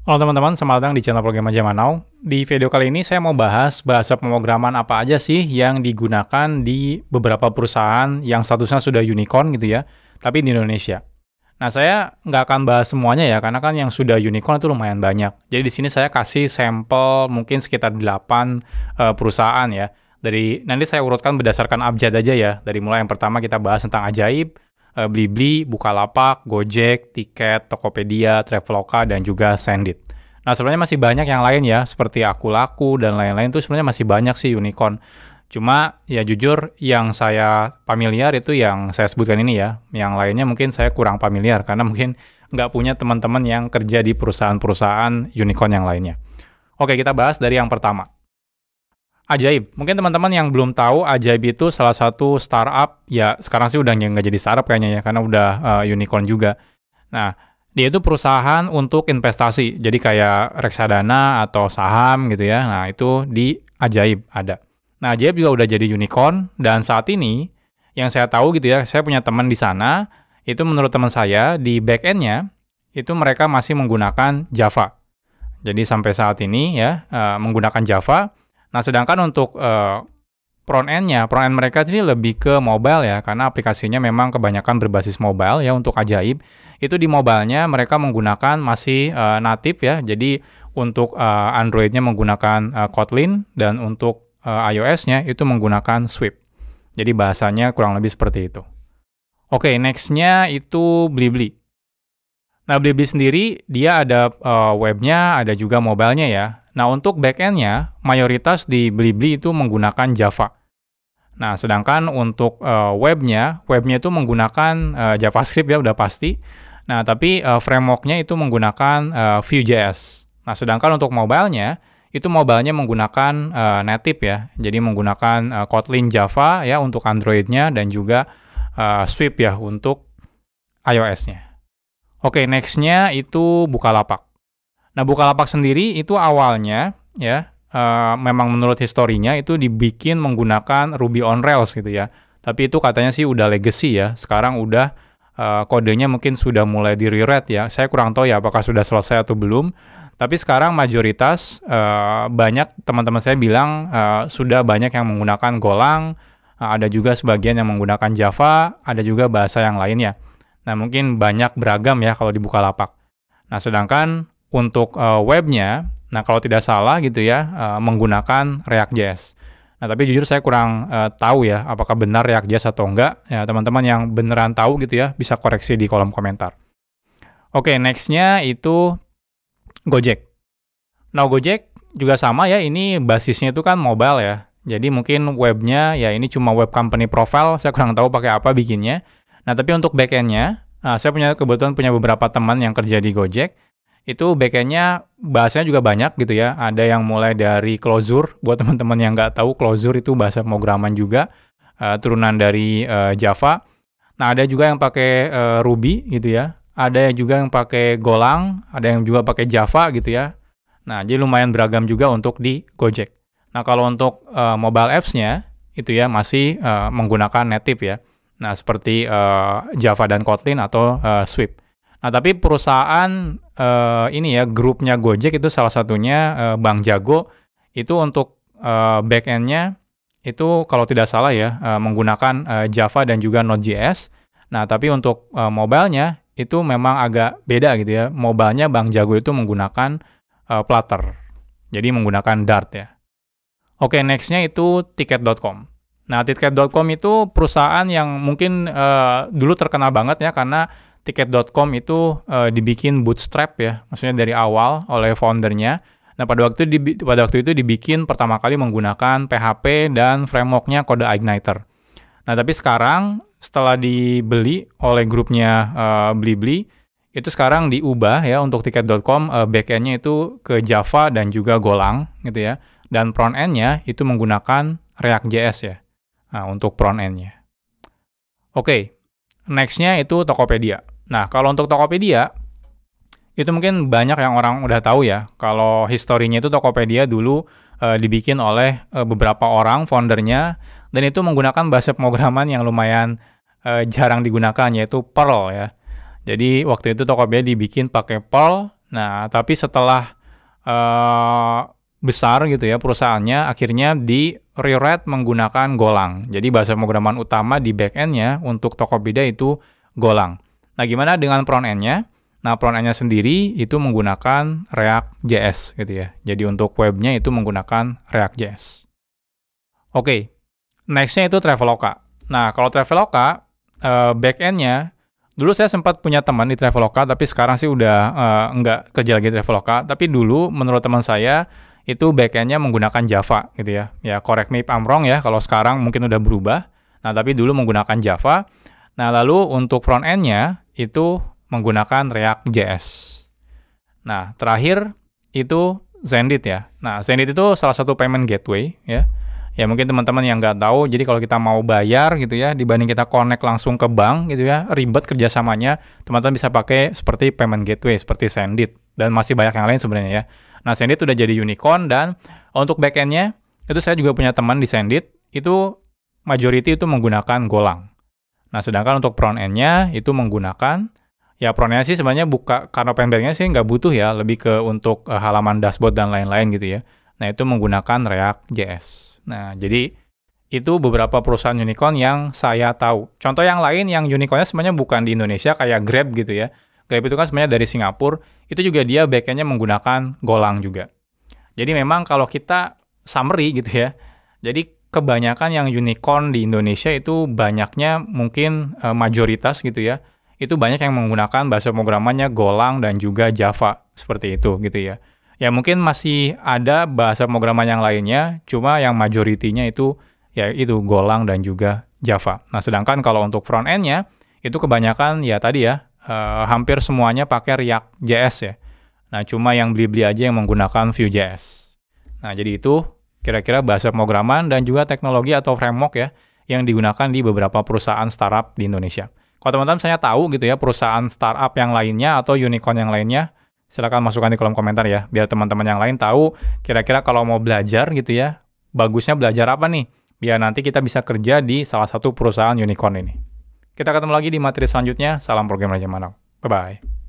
Halo teman-teman, selamat datang di channel Program Aja Manau. Di video kali ini saya mau bahas bahasa pemrograman apa aja sih yang digunakan di beberapa perusahaan yang statusnya sudah unicorn gitu ya, tapi di Indonesia. Nah, saya nggak akan bahas semuanya ya, karena kan yang sudah unicorn itu lumayan banyak. Jadi di sini saya kasih sampel mungkin sekitar 8 perusahaan ya. Nanti saya urutkan berdasarkan abjad aja ya. Dari mulai yang pertama kita bahas tentang Ajaib, Blibli, Bukalapak, Gojek, Tiket, Tokopedia, Traveloka, dan juga Sendit. Nah, sebenarnya masih banyak yang lain ya, seperti Akulaku dan lain-lain itu sebenarnya masih banyak sih unicorn. Cuma ya jujur yang saya familiar itu yang saya sebutkan ini ya. Yang lainnya mungkin saya kurang familiar karena mungkin nggak punya teman-teman yang kerja di perusahaan-perusahaan unicorn yang lainnya. Oke, kita bahas dari yang pertama. Ajaib. Mungkin teman-teman yang belum tahu, Ajaib itu salah satu startup, ya sekarang sih udah nggak jadi startup kayaknya ya, karena udah unicorn juga. Nah, dia itu perusahaan untuk investasi, jadi kayak reksadana atau saham gitu ya. Nah, itu di Ajaib ada. Nah, Ajaib juga udah jadi unicorn, dan saat ini, yang saya tahu gitu ya, saya punya teman di sana, itu menurut teman saya, di back-end-nya, itu mereka masih menggunakan Java. Jadi sampai saat ini ya, menggunakan Java. Nah, sedangkan untuk front-end mereka sih lebih ke mobile ya, karena aplikasinya memang kebanyakan berbasis mobile ya untuk Ajaib. Itu di mobile-nya mereka menggunakan masih native ya, jadi untuk Android-nya menggunakan Kotlin, dan untuk iOS-nya itu menggunakan Swift. Jadi bahasanya kurang lebih seperti itu. Oke, next-nya itu Blibli. Nah, Blibli sendiri dia ada webnya, ada juga mobile-nya ya. Nah, untuk back-end-nya, mayoritas di Blibli itu menggunakan Java. Nah, sedangkan untuk webnya itu menggunakan JavaScript ya, udah pasti. Nah, tapi framework-nya itu menggunakan Vue.js. Nah, sedangkan untuk mobile-nya menggunakan native ya. Jadi menggunakan Kotlin Java ya untuk Android-nya, dan juga Swift ya untuk iOS-nya. Oke, next-nya itu Bukalapak. Nah, Bukalapak sendiri itu awalnya ya memang menurut historinya itu dibikin menggunakan Ruby on Rails gitu ya. Tapi itu katanya sih udah legacy ya. Sekarang udah kodenya mungkin sudah mulai di-rewrite ya. Saya kurang tahu ya apakah sudah selesai atau belum. Tapi sekarang mayoritas banyak teman-teman saya bilang sudah banyak yang menggunakan Golang, ada juga sebagian yang menggunakan Java, ada juga bahasa yang lainnya. Nah, mungkin banyak beragam ya kalau di Bukalapak. Nah, sedangkan untuk webnya, nah kalau tidak salah gitu ya, menggunakan React.js. Nah, tapi jujur saya kurang tahu ya, apakah benar React.js atau enggak. Ya, teman-teman yang beneran tahu gitu ya, bisa koreksi di kolom komentar. Oke, next-nya itu Gojek. Nah, Gojek juga sama ya, ini basisnya itu kan mobile ya. Jadi mungkin webnya, ya ini cuma web company profile, saya kurang tahu pakai apa bikinnya. Nah, tapi untuk back-end-nya, saya kebetulan punya beberapa teman yang kerja di Gojek. Itu back-end-nya bahasanya juga banyak gitu ya. Ada yang mulai dari Clojure, buat teman-teman yang nggak tahu, Clojure itu bahasa pemrograman juga, turunan dari Java. Nah, ada juga yang pakai Ruby gitu ya. Ada juga yang pakai Golang, ada yang juga pakai Java gitu ya. Nah, jadi lumayan beragam juga untuk di Gojek. Nah, kalau untuk mobile apps-nya, itu ya masih menggunakan native ya. Nah, seperti Java dan Kotlin atau Swift. Nah, tapi perusahaan ini ya, grupnya Gojek itu salah satunya Bank Jago, itu untuk back-end-nya itu kalau tidak salah ya, menggunakan Java dan juga Node.js. Nah, tapi untuk mobile-nya itu memang agak beda gitu ya. Mobile-nya Bank Jago itu menggunakan Flutter, jadi menggunakan Dart ya. Oke, next-nya itu Tiket.com. Nah, Tiket.com itu perusahaan yang mungkin dulu terkenal banget ya, karena Tiket.com itu dibikin bootstrap ya, maksudnya dari awal oleh foundernya. Nah, pada waktu itu dibikin pertama kali menggunakan PHP dan framework-nya kode Igniter. Nah, tapi sekarang setelah dibeli oleh grupnya Blibli, itu sekarang diubah ya untuk Tiket.com, back-end-nya itu ke Java dan juga Golang gitu ya. Dan front-end-nya itu menggunakan React.js ya, untuk front-end-nya. Oke, next-nya itu Tokopedia. Nah, kalau untuk Tokopedia, itu mungkin banyak yang orang udah tahu ya, kalau historinya itu Tokopedia dulu dibikin oleh beberapa orang, foundernya, dan itu menggunakan bahasa pemrograman yang lumayan jarang digunakan, yaitu Perl ya. Jadi waktu itu Tokopedia dibikin pakai Perl. Nah, tapi setelah besar gitu ya perusahaannya, akhirnya di rewrite menggunakan Golang. Jadi bahasa pemrograman utama di back-end-nya untuk Tokopedia itu Golang. Nah, gimana dengan front-end-nya? Nah, front-end-nya sendiri itu menggunakan React.js gitu ya. Jadi untuk webnya itu menggunakan React.js. Oke, next-nya itu Traveloka. Nah, kalau Traveloka, back-end-nya, dulu saya sempat punya teman di Traveloka, tapi sekarang sih udah nggak kerja lagi di Traveloka. Tapi dulu, menurut teman saya, itu back-end-nya menggunakan Java gitu ya. Ya, correct me if I'm wrong ya, kalau sekarang mungkin udah berubah. Nah, tapi dulu menggunakan Java. Nah, lalu untuk front-end-nya, itu menggunakan React.js. Nah, terakhir itu Zendit ya. Nah, Zendit itu salah satu payment gateway ya. Ya mungkin teman-teman yang nggak tahu, jadi kalau kita mau bayar gitu ya, dibanding kita connect langsung ke bank gitu ya, ribet kerjasamanya, teman-teman bisa pakai seperti payment gateway, seperti Zendit. Dan masih banyak yang lain sebenarnya ya. Nah, Zendit udah jadi unicorn, dan untuk back-end-nya, itu saya juga punya teman di Zendit, itu majority itu menggunakan Golang. Nah, sedangkan untuk front-end-nya itu menggunakan, ya front-end sih sebenarnya karena payment sih nggak butuh ya, lebih ke untuk halaman dashboard dan lain-lain gitu ya. Nah, itu menggunakan React.js. Nah, jadi itu beberapa perusahaan unicorn yang saya tahu. Contoh yang lain yang unicorn-nya sebenarnya bukan di Indonesia, kayak Grab gitu ya. Grab itu kan sebenarnya dari Singapura, itu juga dia back-end-nya menggunakan Golang juga. Jadi memang kalau kita summary gitu ya, jadi kebanyakan yang unicorn di Indonesia itu banyaknya mungkin mayoritas gitu ya, itu banyak yang menggunakan bahasa pemrogramannya Golang dan juga Java, seperti itu gitu ya. Ya mungkin masih ada bahasa pemrograman yang lainnya, cuma yang majoritinya itu ya itu Golang dan juga Java. Nah, sedangkan kalau untuk front-end-nya, itu kebanyakan ya tadi ya, hampir semuanya pakai React.js ya. Nah, cuma yang beli-beli aja yang menggunakan Vue.js. Nah, jadi itu kira-kira bahasa pemrograman dan juga teknologi atau framework ya, yang digunakan di beberapa perusahaan startup di Indonesia. Kalau teman-teman saya tahu gitu ya, perusahaan startup yang lainnya atau unicorn yang lainnya, silakan masukkan di kolom komentar ya, biar teman-teman yang lain tahu kira-kira kalau mau belajar gitu ya, bagusnya belajar apa nih, biar nanti kita bisa kerja di salah satu perusahaan unicorn ini. Kita ketemu lagi di materi selanjutnya. Salam programmer zaman now. Bye-bye.